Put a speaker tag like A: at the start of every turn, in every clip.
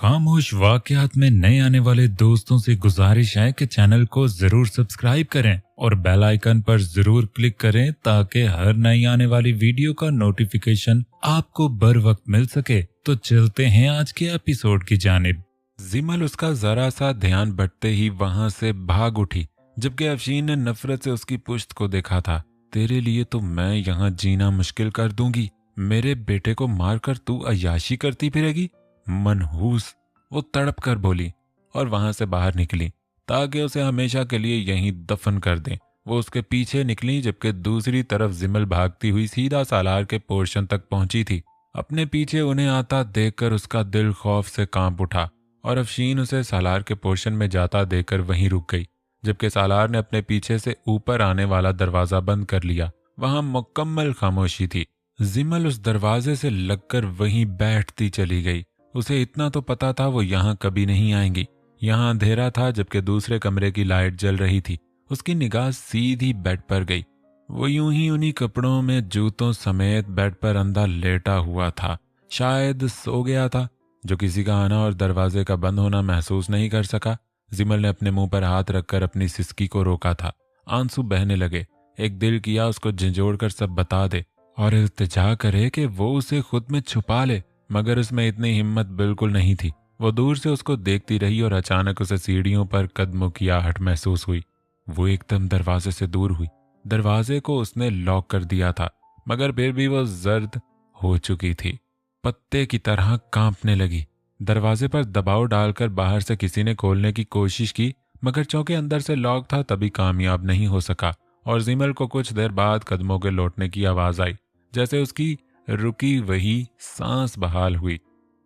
A: खामोश वाकयात में नए आने वाले दोस्तों से गुजारिश है कि चैनल को जरूर सब्सक्राइब करें और बेल आइकन पर जरूर क्लिक करें ताकि हर नई आने वाली वीडियो का नोटिफिकेशन आपको बर वक्त मिल सके। तो चलते हैं आज के एपिसोड की जानिब। जिमल उसका जरा सा ध्यान बटते ही वहां से भाग उठी, जबकि अफशीन ने नफरत से उसकी पुश्त को देखा था। तेरे लिए तो मैं यहाँ जीना मुश्किल कर दूंगी, मेरे बेटे को मारकर तू अय्याशी करती फिरेगी। मनहूस वो तड़प कर बोली और वहां से बाहर निकली ताकि उसे हमेशा के लिए यहीं दफन कर दें। वो उसके पीछे निकली जबकि दूसरी तरफ जिमल भागती हुई सीधा सालार के पोर्शन तक पहुंची थी। अपने पीछे उन्हें आता देखकर उसका दिल खौफ से कांप उठा और अफशीन उसे सालार के पोर्शन में जाता देखकर वहीं रुक गई, जबकि सालार ने अपने पीछे से ऊपर आने वाला दरवाजा बंद कर लिया। वहां मुकम्मल खामोशी थी। जिमल उस दरवाजे से लगकर वहीं बैठती चली गई। उसे इतना तो पता था वो यहाँ कभी नहीं आएंगी। यहाँ अंधेरा था जबकि दूसरे कमरे की लाइट जल रही थी। उसकी निगाह सीधी बेड पर गई। वो यूं ही उन्हीं कपड़ों में जूतों समेत बेड पर अंधा लेटा हुआ था। शायद सो गया था, जो किसी का आना और दरवाजे का बंद होना महसूस नहीं कर सका। जिमल ने अपने मुंह पर हाथ रखकर अपनी सिसकी को रोका था। आंसू बहने लगे। एक दिल किया उसको झंझोड़ कर सब बता दे और इल्तिजा करे कि वो उसे खुद में छुपा ले, मगर उसमें इतनी हिम्मत बिल्कुल नहीं थी। वो दूर से उसको देखती रही और अचानक उसे सीढ़ियों पर कदमों की आहट महसूस हुई। वो एकदम दरवाजे से दूर हुई। दरवाजे को उसने लॉक कर दिया था, मगर फिर भी वो जर्द हो चुकी थी, पत्ते की तरह कांपने लगी। दरवाजे पर दबाव डालकर बाहर से किसी ने खोलने की कोशिश की, मगर चौके अंदर से लॉक था, तभी कामयाब नहीं हो सका। और जिमल को कुछ देर बाद कदमों के लौटने की आवाज आई, जैसे उसकी रुकी वही सांस बहाल हुई।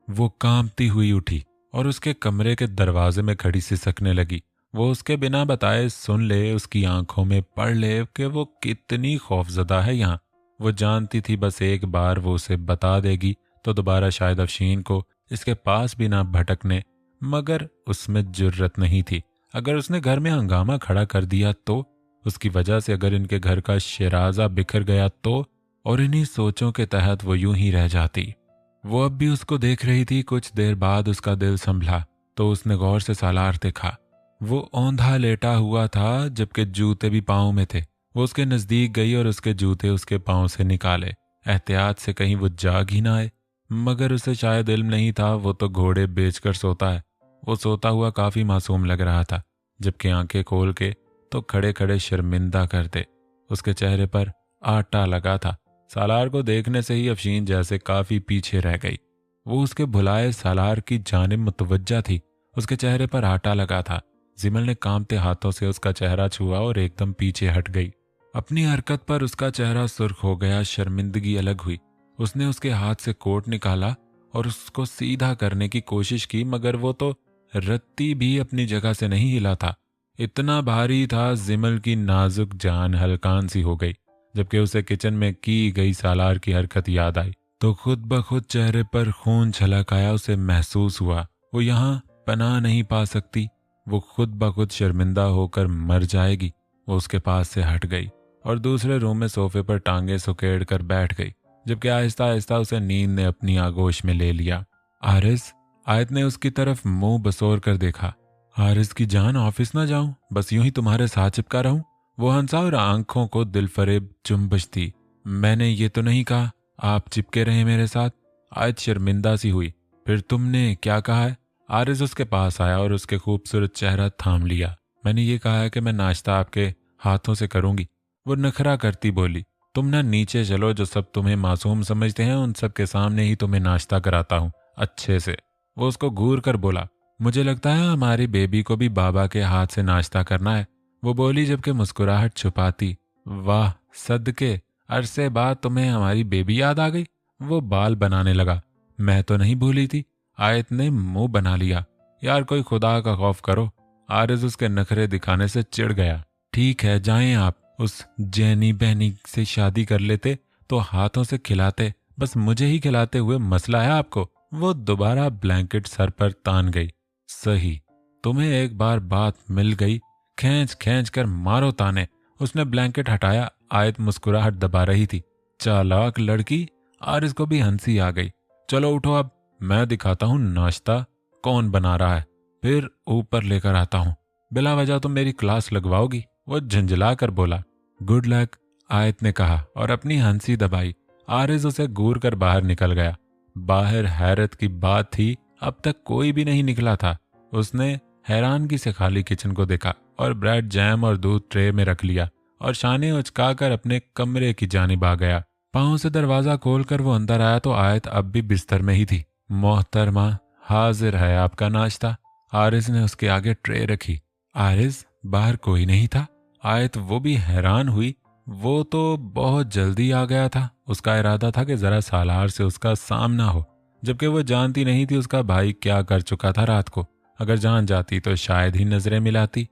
A: वो कांपती हुई उठी और उसके कमरे के दरवाजे में खड़ी सिसकने लगी। वो उसके बिना बताए सुन ले, उसकी आंखों में पढ़ ले कि वो कितनी खौफजदा है यहाँ। वो जानती थी बस एक बार वो उसे बता देगी तो दोबारा शायद अफशीन को इसके पास भी ना भटकने, मगर उसमें जुर्रत नहीं थी। अगर उसने घर में हंगामा खड़ा कर दिया तो, उसकी वजह से अगर इनके घर का शिराजा बिखर गया तो, और इन्हीं सोचों के तहत वो यूं ही रह जाती। वो अब भी उसको देख रही थी। कुछ देर बाद उसका दिल संभला तो उसने गौर से सालार देखा। वो औंधा लेटा हुआ था जबकि जूते भी पाँव में थे। वो उसके नजदीक गई और उसके जूते उसके पाँव से निकाले, एहतियात से कहीं वो जाग ही ना आए। मगर उसे शायद इल्म नहीं था वो तो घोड़े बेचकर सोता है। वो सोता हुआ काफी मासूम लग रहा था, जबकि आंखें खोल के तो खड़े खड़े शर्मिंदा करते। उसके चेहरे पर आटा लगा था। सालार को देखने से ही अफशीन जैसे काफी पीछे रह गई। वो उसके भुलाए सालार की जानिब मुतवज्जा थी। उसके चेहरे पर आटा लगा था। जिमल ने कांपते हाथों से उसका चेहरा छुआ और एकदम पीछे हट गई। अपनी हरकत पर उसका चेहरा सुर्ख हो गया, शर्मिंदगी अलग हुई। उसने उसके हाथ से कोट निकाला और उसको सीधा करने की कोशिश की, मगर वो तो रत्ती भी अपनी जगह से नहीं हिला था। इतना भारी था, जिमल की नाजुक जान हल्कान सी हो गई। जबकि उसे किचन में की गई सालार की हरकत याद आई तो खुद ब खुद चेहरे पर खून छलक आया। उसे महसूस हुआ वो यहाँ पनाह नहीं पा सकती। वो खुद ब खुद शर्मिंदा होकर मर जाएगी। वो उसके पास से हट गई और दूसरे रूम में सोफे पर टांगे सुकेड़ कर बैठ गई, जबकि आहिस्ता आहिस्ता उसे नींद ने अपनी आगोश में ले लिया। आरिस, आयत ने उसकी तरफ मुंह बसोर कर देखा। आरिस की जान, ऑफिस ना जाऊं, बस यूं ही तुम्हारे साथ चिपका रहूं? वो हंसा और आंखों को दिलफरेब जुम्बश थी। मैंने ये तो नहीं कहा आप चिपके रहे मेरे साथ। आयत शर्मिंदा सी हुई। फिर तुमने क्या कहा है? आरिस उसके पास आया और उसके खूबसूरत चेहरा थाम लिया। मैंने ये कहा है कि मैं नाश्ता आपके हाथों से करूंगी। वो नखरा करती बोली। तुम ना नीचे चलो, जो सब तुम्हें मासूम समझते हैं उन सब के सामने ही तुम्हें नाश्ता कराता हूँ अच्छे से। वो उसको घूर कर बोला। मुझे लगता है हमारी बेबी को भी बाबा के हाथ से नाश्ता करना है, वो बोली जबकि मुस्कुराहट छुपाती। वाह सदके, अरसे बाद तुम्हें हमारी बेबी याद आ गई। वो बाल बनाने लगा। मैं तो नहीं भूली थी। आयत ने मुंह बना लिया। यार कोई खुदा का खौफ करो। आरिज उसके नखरे दिखाने से चिढ़ गया। ठीक है जाएं आप, उस जैनी बहनी से शादी कर लेते तो हाथों से खिलाते, बस मुझे ही खिलाते हुए मसला है आपको। वो दोबारा ब्लैंकेट सर पर तान गई। सही, तुम्हें एक बार बात मिल गई, खींच खींच कर मारो ताने। उसने ब्लैंकेट हटाया। आयत मुस्कुराहट दबा रही थी। चालाक लड़की। आरिस को भी हंसी आ गई। चलो उठो अब, मैं दिखाता हूँ नाश्ता कौन बना रहा है, फिर ऊपर लेकर आता हूँ। बिला वजह तुम मेरी क्लास लगवाओगी, वो झंझला कर बोला। गुड लक, आयत ने कहा और अपनी हंसी दबाई। आरिज उसे घूर कर बाहर निकल गया। बाहर हैरत की बात थी, अब तक कोई भी नहीं निकला था। उसने हैरानगी से खाली किचन को देखा और ब्रेड, जैम और दूध ट्रे में रख लिया और शाने उचकाकर अपने कमरे की जानिब आ गया। पांव से दरवाजा खोलकर वो अंदर आया तो आयत अब भी बिस्तर में ही थी। मोहतरमा, हाजिर है आपका नाश्ता। आरिज ने उसके आगे ट्रे रखी। आरिज, बाहर कोई नहीं था। आयत वो भी हैरान हुई। वो तो बहुत जल्दी आ गया था। उसका इरादा था कि जरा सालार से उसका सामना हो, जबकि वो जानती नहीं थी उसका भाई क्या कर चुका था रात को। अगर जान जाती तो शायद ही नजरें मिलाती।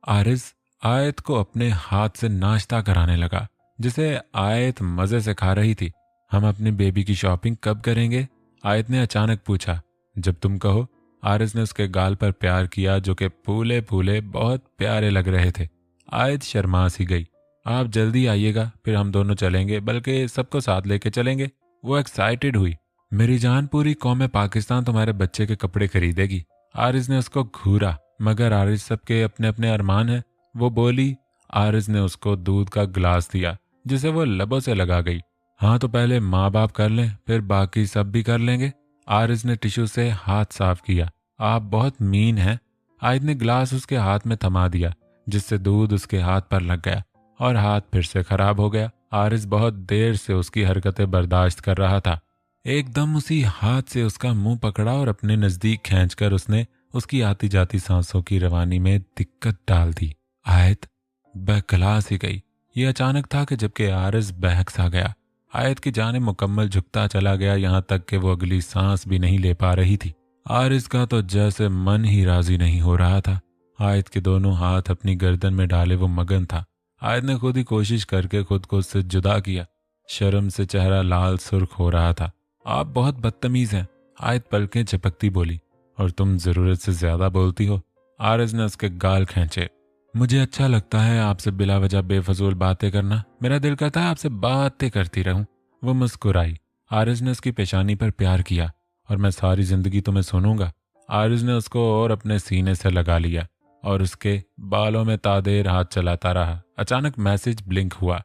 A: आरिज आयत को अपने हाथ से नाश्ता कराने लगा, जिसे आयत मजे से खा रही थी। हम अपनी बेबी की शॉपिंग कब करेंगे? आयत ने अचानक पूछा। जब तुम कहो। आरिज ने उसके गाल पर प्यार किया, जो कि फूले फूले बहुत प्यारे लग रहे थे। आयत शर्मा सी गई। आप जल्दी आइएगा, फिर हम दोनों चलेंगे, बल्कि सबको साथ लेके चलेंगे। वो एक्साइटेड हुई। मेरी जान, पूरी कौम पाकिस्तान तुम्हारे बच्चे के कपड़े खरीदेगी। आरिज ने उसको घूरा, मगर आरिज सबके अपने अपने अरमान है, वो बोली। आरिज ने उसको दूध का गिलास दिया, जिसे वो लबों से लगा गई। हाँ तो पहले माँ बाप कर लें, फिर बाकी सब भी कर लेंगे। आरिज ने टिश्यू से हाथ साफ किया। आप बहुत मीन हैं। आयत ने गिलास उसके हाथ में थमा दिया, जिससे दूध उसके हाथ पर लग गया और हाथ फिर से खराब हो गया। आरिज बहुत देर से उसकी हरकतें बर्दाश्त कर रहा था। एकदम उसी हाथ से उसका मुंह पकड़ा और अपने नजदीक खींचकर उसने उसकी आती जाती सांसों की रवानी में दिक्कत डाल दी। आयत बहकला सी गई। ये अचानक था कि जबकि आरिज बहक सा गया। आयत की जाने मुकम्मल झुकता चला गया, यहां तक कि वो अगली सांस भी नहीं ले पा रही थी। आरिज का तो जैसे मन ही राजी नहीं हो रहा था। आयत के दोनों हाथ अपनी गर्दन में डाले वो मगन था। आयत ने खुद ही कोशिश करके खुद को उससे जुदा किया। शर्म से चेहरा लाल सुर्ख हो रहा था। आप बहुत बदतमीज हैं। आयत पलकें झपकती बोली। और तुम जरूरत से ज्यादा बोलती हो। आरिज ने उसके गाल खींचे। मुझे अच्छा लगता है आपसे बिला वजह बेफजूल बातें करना। मेरा दिल करता है आपसे बातें करती रहूं। वो मुस्कुराई। आरिज ने उसकी पेशानी पर प्यार किया। और मैं सारी जिंदगी तुम्हें सुनूंगा। आरिज ने उसको और अपने सीने से लगा लिया और उसके बालों में तादेर हाथ चलाता रहा। अचानक मैसेज ब्लिंक हुआ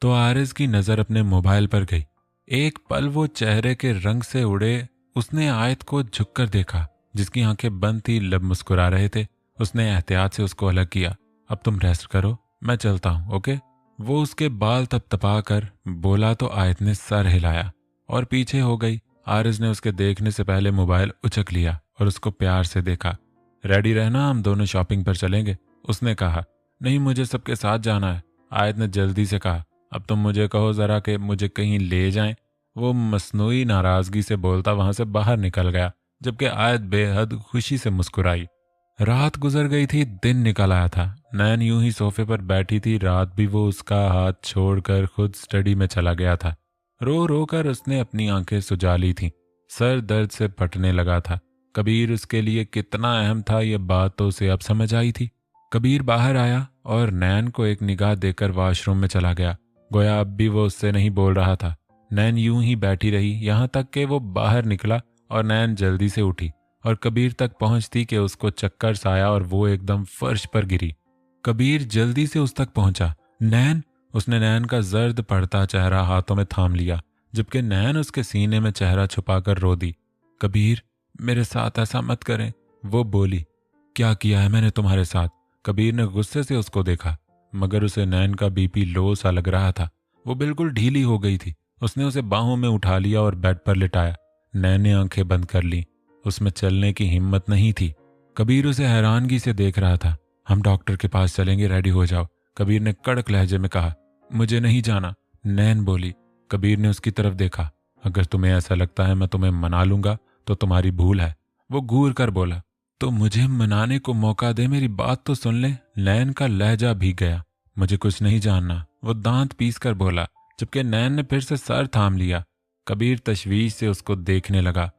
A: तो आरिज की नजर अपने मोबाइल पर गई। एक पल वो चेहरे के रंग से उड़े। उसने आयत को झुककर देखा, जिसकी आंखें बंद थी, लब मुस्कुरा रहे थे। उसने एहतियात से उसको अलग किया। अब तुम रेस्ट करो, मैं चलता हूं, ओके? वो उसके बाल तपतपा कर बोला तो आयत ने सर हिलाया और पीछे हो गई। आरिज ने उसके देखने से पहले मोबाइल उचक लिया और उसको प्यार से देखा। रेडी रहना, हम दोनों शॉपिंग पर चलेंगे, उसने कहा। नहीं, मुझे सबके साथ जाना है, आयत ने जल्दी से कहा। अब तुम मुझे कहो जरा कि मुझे कहीं ले जाएं। वो मसनूई नाराजगी से बोलता वहां से बाहर निकल गया, जबकि आयत बेहद खुशी से मुस्कुराई। रात गुजर गई थी, दिन निकल आया था। नैन यूं ही सोफे पर बैठी थी। रात भी वो उसका हाथ छोड़कर खुद स्टडी में चला गया था। रो रो कर उसने अपनी आंखें सुजा ली थीं। सर दर्द से फटने लगा था। कबीर उसके लिए कितना अहम था, ये बात तो उसे अब समझ आई थी। कबीर बाहर आया और नैन को एक निगाह देकर वॉशरूम में चला गया। गोया अब भी वो उससे नहीं बोल रहा था। नैन यूं ही बैठी रही, यहां तक कि वो बाहर निकला और नैन जल्दी से उठी और कबीर तक पहुंचती कि उसको चक्कर सा आया और वो एकदम फर्श पर गिरी। कबीर जल्दी से उस तक पहुंचा। नैन, उसने नैन का जर्द पड़ता चेहरा हाथों में थाम लिया, जबकि नैन उसके सीने में चेहरा छुपाकर रो दी। कबीर, मेरे साथ ऐसा मत करें, वो बोली। क्या किया है मैंने तुम्हारे साथ? कबीर ने गुस्से से उसको देखा, मगर उसे नैन का बीपी लो सा लग रहा था। वो बिल्कुल ढीली हो गई थी। उसने उसे बाहों में उठा लिया और बेड पर लिटाया। नैन ने आंखें बंद कर ली। उसमें चलने की हिम्मत नहीं थी। कबीर उसे हैरानगी से देख रहा था। हम डॉक्टर के पास चलेंगे, रेडी हो जाओ, कबीर ने कड़क लहजे में कहा। मुझे नहीं जाना, नैन बोली। कबीर ने उसकी तरफ देखा। अगर तुम्हें ऐसा लगता है मैं तुम्हें मना लूंगा तो तुम्हारी भूल है, वो घूर कर बोला। तो मुझे मनाने को मौका दे, मेरी बात तो सुन ले। नैन का लहजा भीग गया। मुझे कुछ नहीं जानना, वो दांत पीस कर बोला, जबकि नैन ने फिर से सर थाम लिया। कबीर तशवीश से उसको देखने लगा।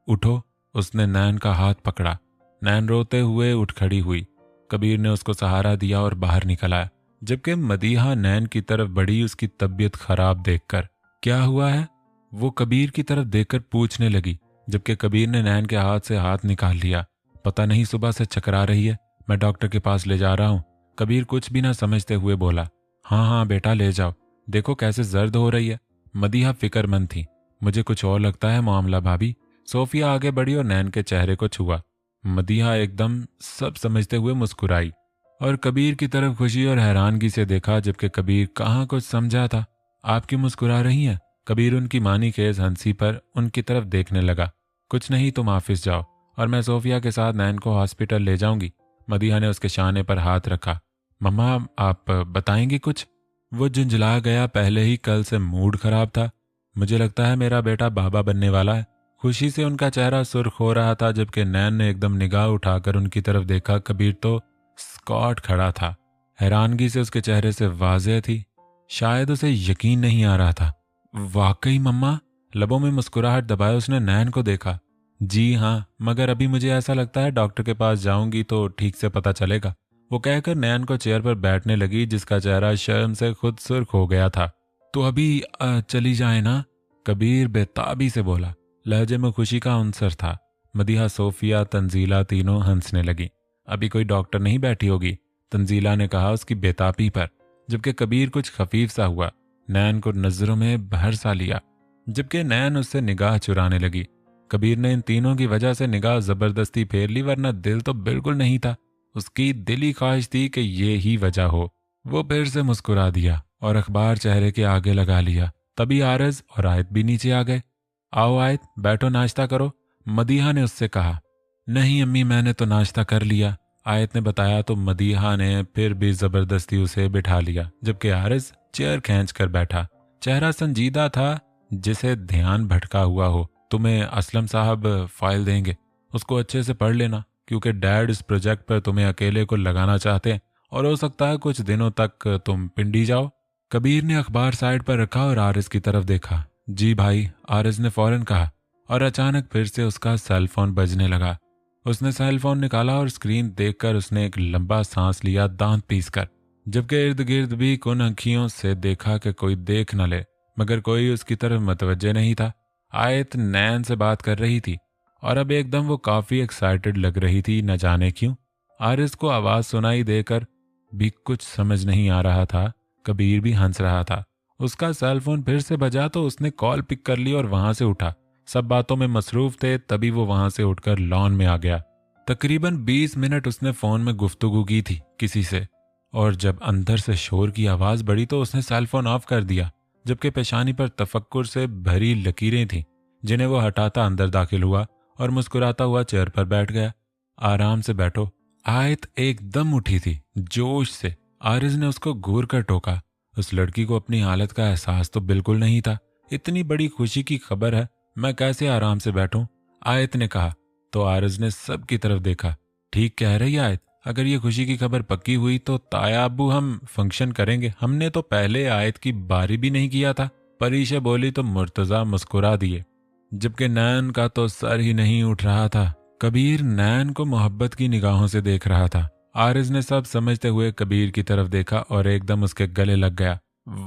A: उठो, उसने नैन का हाथ पकड़ा। नैन रोते हुए उठ खड़ी हुई। कबीर ने उसको सहारा दिया और बाहर निकल आया, जबकि मदीहा नैन की तरफ बढ़ी, उसकी तबीयत खराब देखकर। क्या हुआ है? वो कबीर की तरफ देखकर पूछने लगी, जबकि कबीर ने नैन के हाथ से हाथ निकाल लिया पता नहीं सुबह से चकरा रही है, मैं डॉक्टर के पास ले जा रहा हूँ। कबीर कुछ भी ना समझते हुए बोला। हाँ हाँ बेटा ले जाओ, देखो कैसे जर्द हो रही है। मदीहा फिक्रमंद थी। मुझे कुछ और लगता है मामला भाभी। सोफिया आगे बढ़ी और नैन के चेहरे को छुआ। मदीहा एकदम सब समझते हुए मुस्कुराई और कबीर की तरफ खुशी और हैरानगी से देखा, जबकि कबीर कहाँ कुछ समझा था। आपकी मुस्कुरा रही हैं? कबीर उनकी मानी खेज हंसी पर उनकी तरफ देखने लगा। कुछ नहीं, तुम ऑफिस जाओ और मैं सोफिया के साथ नैन को हॉस्पिटल ले जाऊंगी। मदीहा ने उसके शाने पर हाथ रखा। मम्मा आप बताएंगी कुछ? वो झुंझला गया। पहले ही कल से मूड खराब था। मुझे लगता है मेरा बेटा बाबा बनने वाला है। खुशी से उनका चेहरा सुर्ख हो रहा था, जबकि नैन ने एकदम निगाह उठाकर उनकी तरफ देखा। कबीर तो स्कॉट खड़ा था। हैरानगी से उसके चेहरे से वाज़ेह थी, शायद उसे यकीन नहीं आ रहा था। वाकई मम्मा? लबों में मुस्कुराहट दबाए उसने नैन को देखा। जी हाँ, मगर अभी मुझे ऐसा लगता है डॉक्टर के पास जाऊंगी तो ठीक से पता चलेगा। वो कहकर नैन को चेयर पर बैठने लगी, जिसका चेहरा शर्म से खुद सुर्ख हो गया था। तो अभी चली जाए ना? कबीर बेताबी से बोला। लहजे में खुशी का अंसर था। मदीहा, सोफिया, तंजीला तीनों हंसने लगी। अभी कोई डॉक्टर नहीं बैठी होगी, तंजीला ने कहा उसकी बेताबी पर, जबकि कबीर कुछ खफीफ सा हुआ। नैन को नजरों में भर सा लिया, जबकि नैन उससे निगाह चुराने लगी। कबीर ने इन तीनों की वजह से निगाह जबरदस्ती फेर ली, वरना दिल तो बिल्कुल नहीं था। उसकी दिली ख्वाहिश थी कि ये ही वजह हो। वो फिर से मुस्कुरा दिया और अखबार चेहरे के आगे लगा लिया। तभी आरज और आयत भी नीचे आ गए। आओ आयत, बैठो, नाश्ता करो, मदीहा ने उससे कहा। नहीं अम्मी, मैंने तो नाश्ता कर लिया, आयत ने बताया। तो मदीहा ने फिर भी जबरदस्ती उसे बिठा लिया, जबकि आरज चेयर खींच कर बैठा। चेहरा संजीदा था, जिसे ध्यान भटका हुआ हो। तुम्हें असलम साहब फाइल देंगे, उसको अच्छे से पढ़ लेना, क्योंकि डैड इस प्रोजेक्ट पर तुम्हें अकेले को लगाना चाहते हैं और हो सकता है कुछ दिनों तक तुम पिंडी जाओ। कबीर ने अखबार साइड पर रखा और आरिज की तरफ देखा। जी भाई, आरिज ने फौरन कहा, और अचानक फिर से उसका सेल फोन बजने लगा। उसने सेल फोन निकाला और स्क्रीन देखकर उसने एक लंबा सांस लिया, दांत पीसकर, जबकि इर्द गिर्द भी कुन आंखियों से देखा कि कोई देख न ले, मगर कोई उसकी तरफ मुतवज्जे नहीं था। आयत नैन से बात कर रही थी और अब एकदम वो काफी एक्साइटेड लग रही थी, न जाने क्यों। आरिज को आवाज सुनाई देकर भी कुछ समझ नहीं आ रहा था। कबीर भी हंस रहा था। उसका सेल फोन फिर से बजा तो उसने कॉल पिक कर ली और वहां से उठा। सब बातों में मसरूफ थे, तभी वो वहां से उठकर लॉन में आ गया। तकरीबन 20 मिनट उसने फोन में गुफ्तगू की थी किसी से, और जब अंदर से शोर की आवाज बढ़ी तो उसने सेल फोन ऑफ कर दिया, जबकि पेशानी पर तफक्कुर से भरी लकीरें थीं, जिन्हें वो हटाता अंदर दाखिल हुआ और मुस्कुराता हुआ चेयर पर बैठ गया। आराम से बैठो। आयत एकदम उठी थी, जोश से। आरिज ने उसको घूर कर टोका। उस लड़की को अपनी हालत का एहसास तो बिल्कुल नहीं था। इतनी बड़ी खुशी की खबर है, मैं कैसे आराम से बैठूं? आयत ने कहा। तो आरिज ने सब की तरफ देखा। ठीक कह रही आयत, अगर ये खुशी की खबर पक्की हुई तो ताया अब्बू हम फंक्शन करेंगे। हमने तो पहले आयत की बारी भी नहीं किया था। परीशा बोली तो मुर्तजा मुस्कुरा दिए, जबकि नैन का तो सर ही नहीं उठ रहा था। कबीर नैन को मोहब्बत की निगाहों से देख रहा था। आरिज ने सब समझते हुए कबीर की तरफ देखा और एकदम उसके गले लग गया।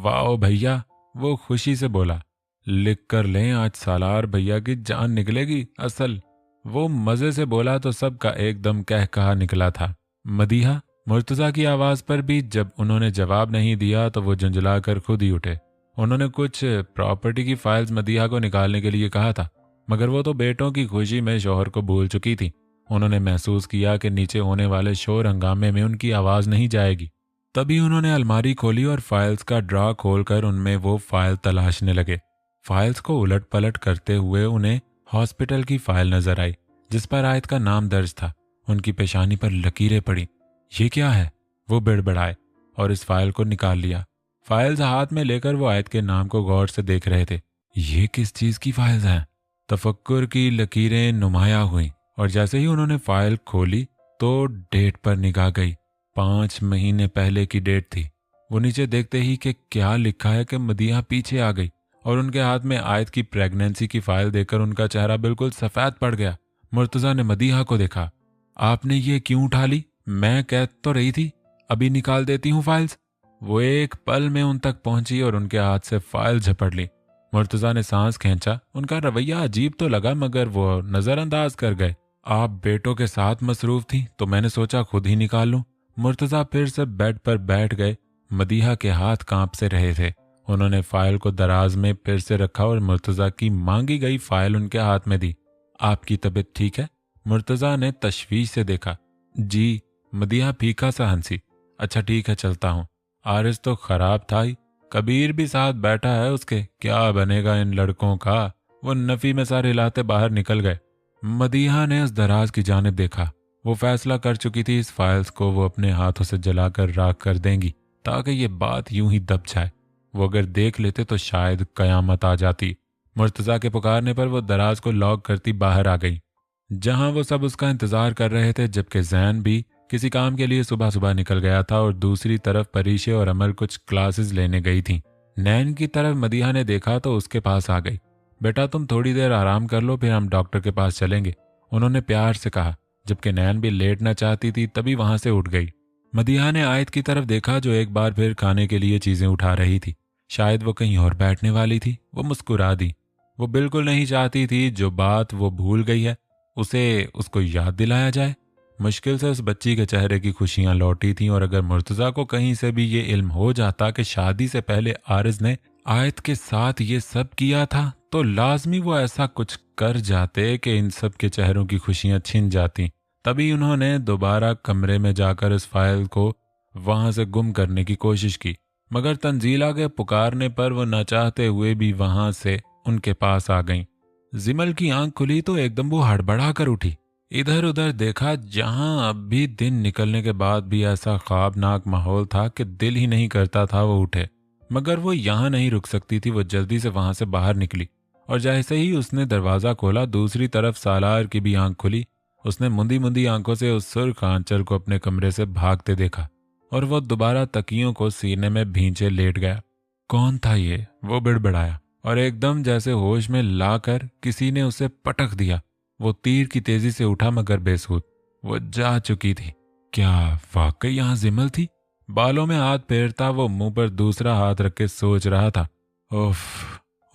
A: वाओ भैया, वो खुशी से बोला। लिख कर लें, आज सालार भैया की जान निकलेगी असल। वो मजे से बोला तो सबका एकदम कह कहा निकला था। मदीहा, मुर्तजा की आवाज पर भी जब उन्होंने जवाब नहीं दिया तो वो झुंझला कर खुद ही उठे। उन्होंने कुछ प्रॉपर्टी की फाइल्स मदीहा को निकालने के लिए कहा था, मगर वो तो बेटों की खुशी में शौहर को भूल चुकी थी। उन्होंने महसूस किया कि नीचे होने वाले शोर हंगामे में उनकी आवाज नहीं जाएगी। तभी उन्होंने अलमारी खोली और फाइल्स का ड्रा खोलकर उनमें वो फाइल तलाशने लगे। फाइल्स को उलट पलट करते हुए उन्हें हॉस्पिटल की फाइल नजर आई, जिस पर आयत का नाम दर्ज था। उनकी पेशानी पर लकीरें पड़ी। ये क्या है? वो बिड़बड़ाए और इस फाइल को निकाल लिया। फाइल्स हाथ में लेकर वो आयत के नाम को गौर से देख रहे थे। ये किस चीज की फाइल्स हैं? तफक्कुर की लकीरें नुमाया हुई और जैसे ही उन्होंने फाइल खोली तो डेट पर निगाह गई। 5 महीने पहले की डेट थी। वो नीचे देखते ही कि क्या लिखा है कि मदीहा पीछे आ गई और उनके हाथ में आयत की प्रेगनेंसी की फाइल देखकर उनका चेहरा बिल्कुल सफेद पड़ गया। मुर्तजा ने मदीहा को देखा। आपने ये क्यों उठा ली? मैं कह तो रही थी अभी निकाल देती हूँ फाइल्स। वो एक पल में उन तक पहुंची और उनके हाथ से फाइल झपट ली। मुर्तजा ने सांस खींचा। उनका रवैया अजीब तो लगा, मगर वो नजरअंदाज कर गए। आप बेटों के साथ मसरूफ थी तो मैंने सोचा खुद ही निकाल लूं। मुर्तजा फिर से बेड पर बैठ गए। मदीहा के हाथ कांप से रहे थे। उन्होंने फाइल को दराज में फिर से रखा और मुर्तजा की मांगी गई फाइल उनके हाथ में दी। आपकी तबीयत ठीक है? मुर्तजा ने तशवीश से देखा। जी। मदीहा फीका सा हंसी। अच्छा ठीक है, चलता हूँ। आरिस तो खराब था ही, कबीर भी साथ बैठा है उसके, क्या बनेगा इन लड़कों का। वो नफी में सारे हिलाते बाहर निकल गए। मदीहा ने उस दराज की जानिब देखा। वो फैसला कर चुकी थी इस फाइल्स को वो अपने हाथों से जलाकर राख कर देंगी ताकि ये बात यूं ही दब जाए। वो अगर देख लेते तो शायद कयामत आ जाती। मुर्तजा के पुकारने पर वो दराज को लॉक करती बाहर आ गई, जहां वो सब उसका इंतजार कर रहे थे, जबकि जैन भी किसी काम के लिए सुबह सुबह निकल गया था और दूसरी तरफ परीशे और अमल कुछ क्लासेस लेने गई थी। नैन की तरफ मदीहा ने देखा तो उसके पास आ गई। बेटा तुम थोड़ी देर आराम कर लो, फिर हम डॉक्टर के पास चलेंगे, उन्होंने प्यार से कहा, जबकि नैन भी लेटना चाहती थी तभी वहां से उठ गई। मदीहा ने आयत की तरफ देखा जो एक बार फिर खाने के लिए चीजें उठा रही थी। शायद वो कहीं और बैठने वाली थी। वो मुस्कुरा दी। वो बिल्कुल नहीं चाहती थी जो बात वो भूल गई है उसे उसको याद दिलाया जाए। मुश्किल से उस बच्ची के चेहरे की खुशियां लौटी थीं और अगर मुर्तजा को कहीं से भी ये इल्म हो जाता कि शादी से पहले आरिज ने आयत के साथ ये सब किया था तो लाजमी वो ऐसा कुछ कर जाते कि इन सब के चेहरों की खुशियां छिन जाती। तभी उन्होंने दोबारा कमरे में जाकर इस फाइल को वहां से गुम करने की कोशिश की, मगर तंजीला के पुकारने पर वो न चाहते हुए भी वहां से उनके पास आ गईं। जिमल की आंख खुली तो एकदम वो हड़बड़ा कर उठी। इधर उधर देखा, जहां अब भी दिन निकलने के बाद भी ऐसा ख्वाबनाक माहौल था कि दिल ही नहीं करता था वो उठे, मगर वो यहां नहीं रुक सकती थी। वो जल्दी से वहां से बाहर निकली और जैसे ही उसने दरवाजा खोला दूसरी तरफ सालार की भी आंख खुली। उसने मुंदी मुंदी आंखों से उस सुर्ख आंचल को अपने कमरे से भागते देखा और वो दोबारा तकियों को सीने में भींचे लेट गया। कौन था ये? वो बिड़बिड़ाया और एकदम जैसे होश में लाकर किसी ने उसे पटक दिया। वो तीर की तेजी से उठा मगर बेसुध। वो जा चुकी थी। क्या वाकई यहां जिमल थी? बालों में हाथ फेरता वो मुंह पर दूसरा हाथ रख के सोच रहा था। उफ,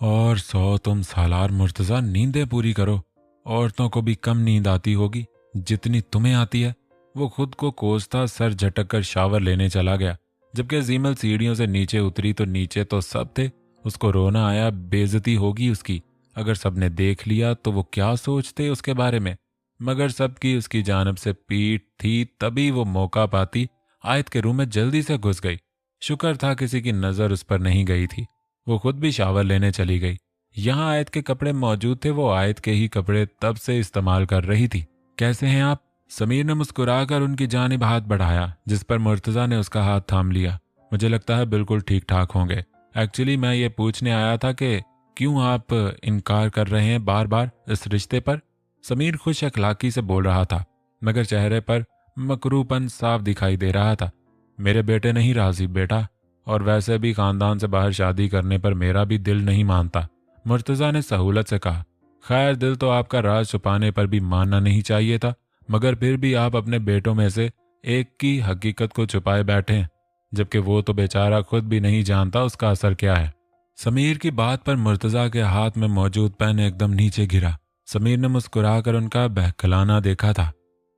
A: और सो तुम सालार मुर्तजा, नींदें पूरी करो। औरतों को भी कम नींद आती होगी जितनी तुम्हें आती है। वो खुद को कोसता सर झटक कर शावर लेने चला गया। जबकि जीमल सीढ़ियों से नीचे उतरी तो नीचे तो सब थे। उसको रोना आया, बेइज्जती होगी उसकी। अगर सबने देख लिया तो वो क्या सोचते उसके बारे में, मगर सबकी उसकी जानब से पीठ थी। तभी वो मौका पाती आयत के रूम में जल्दी से घुस गई। शुक्र था किसी की नजर उस पर नहीं गई थी। वो खुद भी शावर लेने चली गई। यहाँ आयत के कपड़े मौजूद थे। वो आयत के ही कपड़े तब से इस्तेमाल कर रही थी। कैसे हैं आप? समीर ने मुस्कुराकर उनकी जानिब हाथ बढ़ाया, जिस पर मुर्तजा ने उसका हाथ थाम लिया। मुझे लगता है बिल्कुल ठीक ठाक होंगे। एक्चुअली मैं ये पूछने आया था कि क्यों आप इनकार कर रहे हैं बार बार इस रिश्ते पर। समीर खुश अखलाकी से बोल रहा था, मगर चेहरे पर मकरूपन साफ दिखाई दे रहा था। मेरे बेटे नहीं राजी बेटा, और वैसे भी खानदान से बाहर शादी करने पर मेरा भी दिल नहीं मानता, मुर्तजा ने सहूलत से कहा। खैर, दिल तो आपका राज छुपाने पर भी मानना नहीं चाहिए था, मगर फिर भी आप अपने बेटों में से एक की हकीकत को छुपाए बैठे हैं, जबकि वो तो बेचारा खुद भी नहीं जानता उसका असर क्या है। समीर की बात पर मुर्तजा के हाथ में मौजूद पेन एकदम नीचे गिरा। समीर ने मुस्कुराकर उनका बहकलाना देखा था।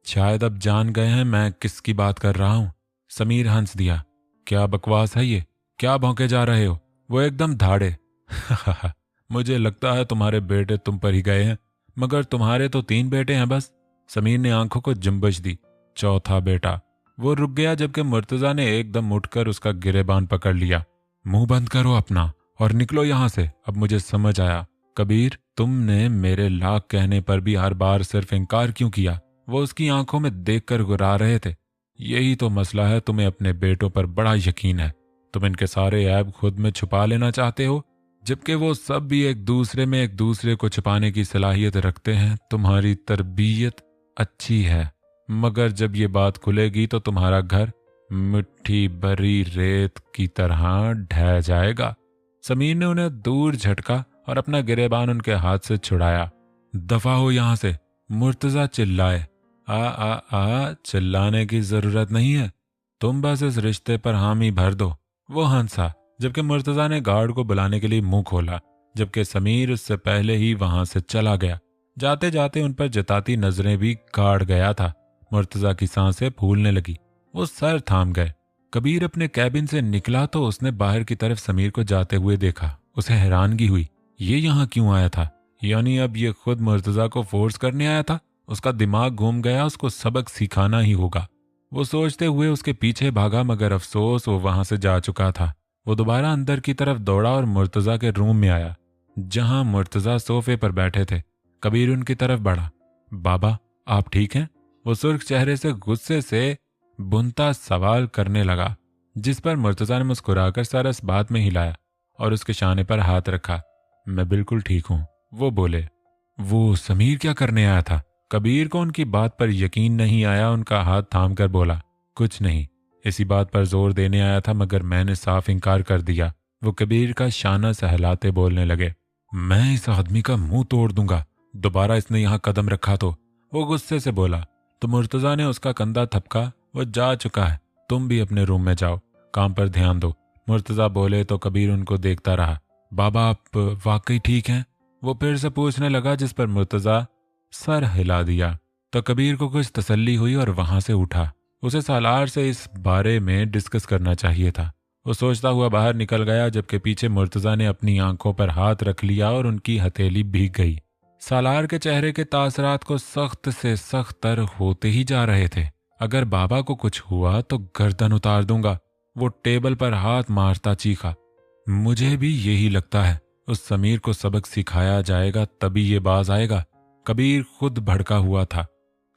A: शायद अब जान गए हैं मैं किसकी बात कर रहा हूं। समीर हंस दिया। क्या बकवास है ये? क्या भौंके जा रहे हो? वो एकदम धाड़े। मुझे लगता है तुम्हारे बेटे तुम पर ही गए हैं, मगर तुम्हारे तो 3 बेटे हैं बस। समीर ने आंखों को जुम्बश दी। चौथा बेटा। वो रुक गया, जबकि मुर्तजा ने एकदम उठकर उसका गिरेबान पकड़ लिया। मुंह बंद करो अपना और निकलो यहां से। अब मुझे समझ आया। कबीर, तुमने मेरे लाख कहने पर भी हर बार सिर्फ इनकार क्यों किया? वो उसकी आंखों में देखकर गुर्रा रहे थे। यही तो मसला है, तुम्हें अपने बेटों पर बड़ा यकीन है। तुम इनके सारे ऐब खुद में छुपा लेना चाहते हो, जबकि वो सब भी एक दूसरे में एक दूसरे को छुपाने की सलाहियत रखते हैं। तुम्हारी तरबियत अच्छी है, मगर जब ये बात खुलेगी तो तुम्हारा घर मिट्टी भरी रेत की तरह ढह जाएगा। समीर ने उन्हें दूर झटका और अपना गिरेबान उनके हाथ से छुड़ाया। दफा हो यहां से, मुर्तजा चिल्लाए। आ चिल्लाने की जरूरत नहीं है, तुम बस इस रिश्ते पर हामी भर दो। वो हंसा, जबकि मुर्तजा ने गार्ड को बुलाने के लिए मुंह खोला, जबकि समीर उससे पहले ही वहां से चला गया। जाते जाते उन पर जताती नजरें भी गाड़ गया था। मुर्तजा की सांसें फूलने लगी। वो सर थाम गए। कबीर अपने कैबिन से निकला तो उसने बाहर की तरफ समीर को जाते हुए देखा। उसे हैरानगी हुई, ये यहाँ क्यों आया था? यानी अब ये खुद मुर्तजा को फोर्स करने आया था? उसका दिमाग घूम गया, उसको सबक सिखाना ही होगा। वो सोचते हुए उसके पीछे भागा, मगर अफसोस वो वहां से जा चुका था। वो दोबारा अंदर की तरफ दौड़ा और मुर्तजा के रूम में आया, जहां मुर्तजा सोफे पर बैठे थे। कबीर उनकी तरफ बढ़ा। बाबा, आप ठीक हैं? वो सुर्ख चेहरे से गुस्से से बुनता सवाल करने लगा, जिस पर मुर्तजा ने मुस्कुराकर सर इस बात में हिलाया और उसके शाने पर हाथ रखा। मैं बिल्कुल ठीक हूं, वो बोले। वो समीर क्या करने आया था? कबीर को उनकी बात पर यकीन नहीं आया। उनका हाथ थाम कर बोला, कुछ नहीं, इसी बात पर जोर देने आया था, मगर मैंने साफ इनकार कर दिया। वो कबीर का शाना सहलाते बोलने लगे, मैं इस आदमी का मुंह तोड़ दूंगा, दोबारा इसने यहां कदम रखा तो। वो गुस्से से बोला। तो मुर्तजा ने उसका कंधा थपका। वो जा चुका है, तुम भी अपने रूम में जाओ, काम पर ध्यान दो। मुर्तजा बोले तो कबीर उनको देखता रहा। बाबा, आप वाकई ठीक हैं? वो फिर से पूछने लगा, जिस पर मुर्तजा सर हिला दिया। तो कबीर को कुछ तसल्ली हुई और वहां से उठा। उसे सालार से इस बारे में डिस्कस करना चाहिए था। वो सोचता हुआ बाहर निकल गया, जबकि पीछे मुर्तजा ने अपनी आंखों पर हाथ रख लिया और उनकी हथेली भीग गई। सालार के चेहरे के तासरात को सख्त से सख्त तर होते ही जा रहे थे। अगर बाबा को कुछ हुआ तो गर्दन उतार दूंगा। वो टेबल पर हाथ मारता चीखा, मुझे भी यही लगता है। उस समीर को सबक सिखाया जाएगा, तभी ये बाज आएगा। कबीर खुद भड़का हुआ था।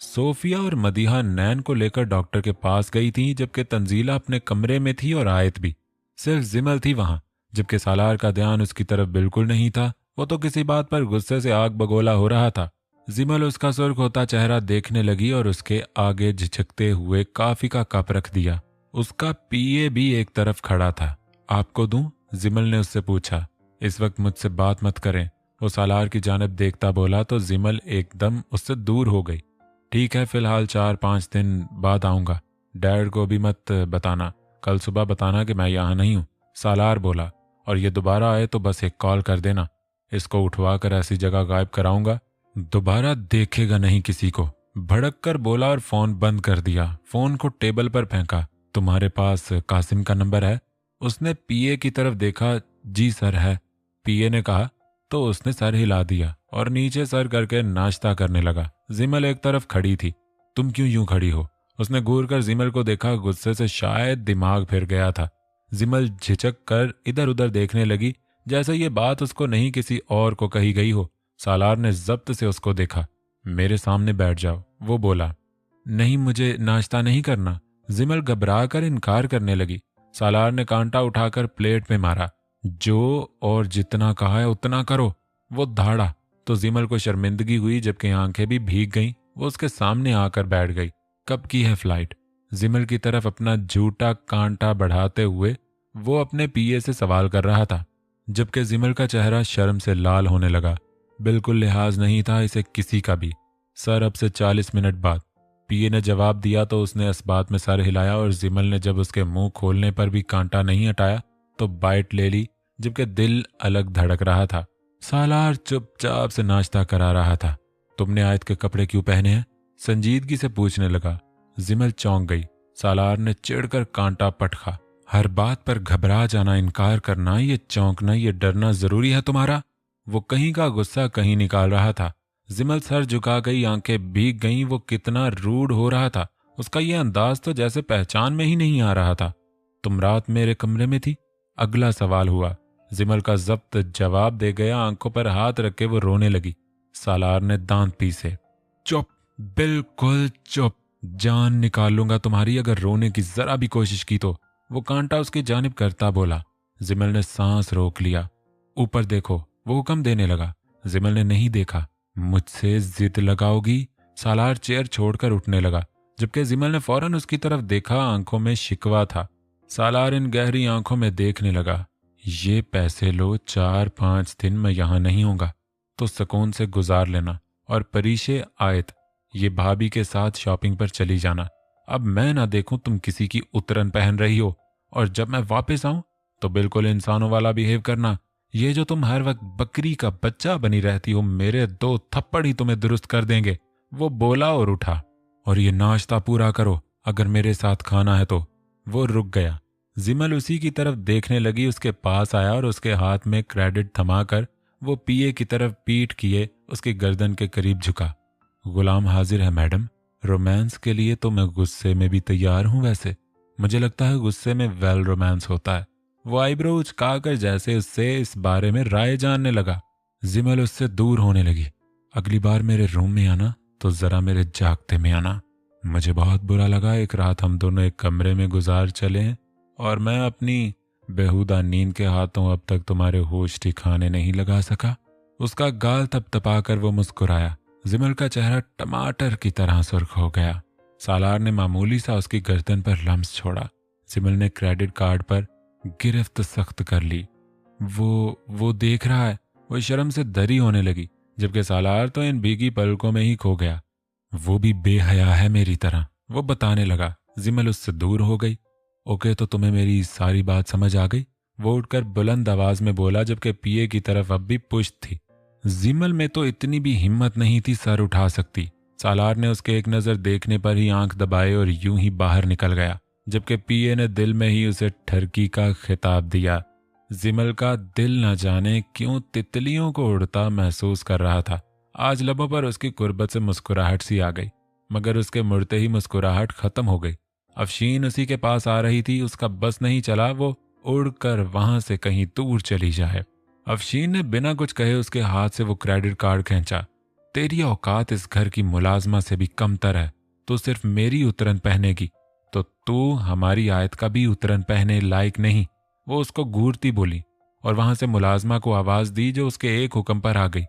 A: सोफिया और मदीहा नैन को लेकर डॉक्टर के पास गई थी, जबकि तंजीला अपने कमरे में थी और आयत भी। सिर्फ जिमल थी वहां, जबकि सालार का ध्यान उसकी तरफ बिल्कुल नहीं था। वो तो किसी बात पर गुस्से से आग बगोला हो रहा था। जिमल उसका सुर्ख होता चेहरा देखने लगी और उसके आगे झिझकते हुए काफी का कप रख दिया। उसका पीए भी एक तरफ खड़ा था। आपको दूं? जिमल ने उससे पूछा। इस वक्त मुझसे बात मत करें, वो सालार की जानिब देखता बोला। तो जिमल एकदम उससे दूर हो गई। ठीक है, फिलहाल 4-5 दिन बाद आऊंगा। डैड को भी मत बताना, कल सुबह बताना कि मैं यहाँ नहीं हूँ, सालार बोला। और ये दोबारा आए तो बस एक कॉल कर देना, इसको उठवा कर ऐसी जगह गायब कराऊंगा, दोबारा देखेगा नहीं किसी को। भड़क कर बोला और फोन बंद कर दिया। फोन को टेबल पर फेंका। तुम्हारे पास कासिम का नंबर है? उसने पीए की तरफ देखा। जी सर है, पीए ने कहा। तो उसने सर हिला दिया और नीचे सर करके नाश्ता करने लगा। जिमल एक तरफ खड़ी थी। तुम क्यों यूं खड़ी हो? उसने घूर कर जिमल को देखा। गुस्से से शायद दिमाग फिर गया था। जिमल झिझक कर इधर उधर देखने लगी, जैसे ये बात उसको नहीं किसी और को कही गई हो। सालार ने जब्त से उसको देखा। मेरे सामने बैठ जाओ, वो बोला। नहीं, मुझे नाश्ता नहीं करना। जिमल घबरा कर इनकार करने लगी। सालार ने कांटा उठाकर प्लेट में मारा। जो और जितना कहा है उतना करो, वो धाड़ा। तो जिमल को शर्मिंदगी हुई, जबकि आंखें भी भीग गईं। वो उसके सामने आकर बैठ गई। कब की है फ्लाइट? जिमल की तरफ अपना झूठा कांटा बढ़ाते हुए वो अपने पीए से सवाल कर रहा था, जबकि जिमल का चेहरा शर्म से लाल होने लगा। बिल्कुल लिहाज नहीं था इसे किसी का भी। सर, अब से 40 मिनट बाद, पीए ने जवाब दिया। तो उसने इस बात में सर हिलाया और जिमल ने जब उसके मुंह खोलने पर भी कांटा नहीं हटाया तो बाइट ले ली, जबकि दिल अलग धड़क रहा था। सालार चुपचाप से नाश्ता करा रहा था। तुमने आयत के कपड़े क्यों पहने हैं? संजीदगी से पूछने लगा। जिमल चौंक गई। सालार ने चिढ़कर कांटा पटका। हर बात पर घबरा जाना, इनकार करना, ये चौंकना, ये डरना जरूरी है तुम्हारा? वो कहीं का गुस्सा कहीं निकाल रहा था। जिमल सर झुका गई, आंखें भीग गईं। वो कितना रूड हो रहा था। उसका ये अंदाज तो जैसे पहचान में ही नहीं आ रहा था। तुम रात मेरे कमरे में थी? अगला सवाल हुआ। जिमल का जब्त जवाब दे गया। आंखों पर हाथ रख के वो रोने लगी। सालार ने दांत पीसे। चुप, बिल्कुल चुप, जान निकाल लूंगा तुम्हारी अगर रोने की जरा भी कोशिश की तो। वो कांटा उसकी जानिब करता बोला। जिमल ने सांस रोक लिया। ऊपर देखो, वो हुक्म देने लगा। जिमल ने नहीं देखा। मुझसे जिद लगाओगी? सालार चेयर छोड़कर उठने लगा, जबकि जिमल ने फौरन उसकी तरफ देखा। आंखों में शिकवा था। सालार इन गहरी आंखों में देखने लगा। ये पैसे लो, 4-5 दिन मैं यहां नहीं होऊंगा तो सुकून से गुजार लेना। और परीशे आयत, ये भाभी के साथ शॉपिंग पर चली जाना। अब मैं ना देखूं तुम किसी की उतरन पहन रही हो। और जब मैं वापस आऊं तो बिल्कुल इंसानों वाला बिहेव करना। ये जो तुम हर वक्त बकरी का बच्चा बनी रहती हो, मेरे 2 थप्पड़ ही तुम्हें दुरुस्त कर देंगे। वो बोला और उठा। और ये नाश्ता पूरा करो, अगर मेरे साथ खाना है तो। वो रुक गया। जिमल उसी की तरफ देखने लगी, उसके पास आया और उसके हाथ में क्रेडिट थमाकर वो पीए की तरफ पीठ किए उसकी गर्दन के करीब झुका। गुलाम हाजिर है मैडम। रोमांस के लिए तो मैं गुस्से में भी तैयार हूं। वैसे मुझे लगता है गुस्से में वेल रोमांस होता है। वो आईब्रो उचकाकर जैसे उससे इस बारे में राय जानने लगा। जिमल उससे दूर होने लगी। अगली बार मेरे रूम में आना तो जरा मेरे जागते में आना। मुझे बहुत बुरा लगा, एक रात हम दोनों एक कमरे में गुजार चले हैं और मैं अपनी बेहुदा नींद के हाथों अब तक तुम्हारे होश ठिकाने नहीं लगा सका। उसका गाल थपथपाकर वो मुस्कुराया। जिमल का चेहरा टमाटर की तरह सुर्ख हो गया। सालार ने मामूली सा उसकी गर्दन पर लम्स छोड़ा। जिमल ने क्रेडिट कार्ड पर गिरफ्त सख्त कर ली। वो देख रहा है। वो शर्म से दरी होने लगी, जबकि सालार तो इन भीगी पलकों में ही खो गया। वो भी बेहया है मेरी तरह, वो बताने लगा। जिमल उससे दूर हो गई। ओके, तो तुम्हें मेरी सारी बात समझ आ गई? वो उठकर बुलंद आवाज में बोला, जबकि पीए की तरफ अब भी पुश्त थी। जिमल में तो इतनी भी हिम्मत नहीं थी सर उठा सकती। सालार ने उसके एक नजर देखने पर ही आंख दबाए और यूं ही बाहर निकल गया, जबकि पीए ने दिल में ही उसे ठरकी का खिताब दिया। जिमल का दिल न जाने क्यों तितलियों को उड़ता महसूस कर रहा था। आज लबों पर उसकी कुर्बत से मुस्कुराहट सी आ गई, मगर उसके मुड़ते ही मुस्कुराहट खत्म हो गई। अफशीन उसी के पास आ रही थी। उसका बस नहीं चला वो उड़कर वहां से कहीं दूर चली जाए। अफशीन ने बिना कुछ कहे उसके हाथ से वो क्रेडिट कार्ड खींचा। तेरी औकात इस घर की मुलाजमा से भी कमतर है। तो सिर्फ मेरी उतरन पहनेगी तो तू हमारी आयत का भी उतरन पहने लायक नहीं। वो उसको घूरती बोली और वहां से मुलाजमा को आवाज दी, जो उसके एक हुक्म पर आ गई।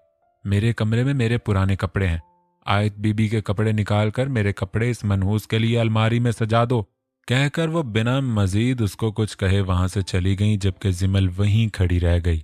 A: मेरे कमरे में मेरे पुराने कपड़े हैं। आयत बीबी के कपड़े निकालकर मेरे कपड़े इस मनहूस के लिए अलमारी में सजा दो। कहकर वो बिना मजीद उसको कुछ कहे वहां से चली गई, जबकि जिमल वहीं खड़ी रह गई।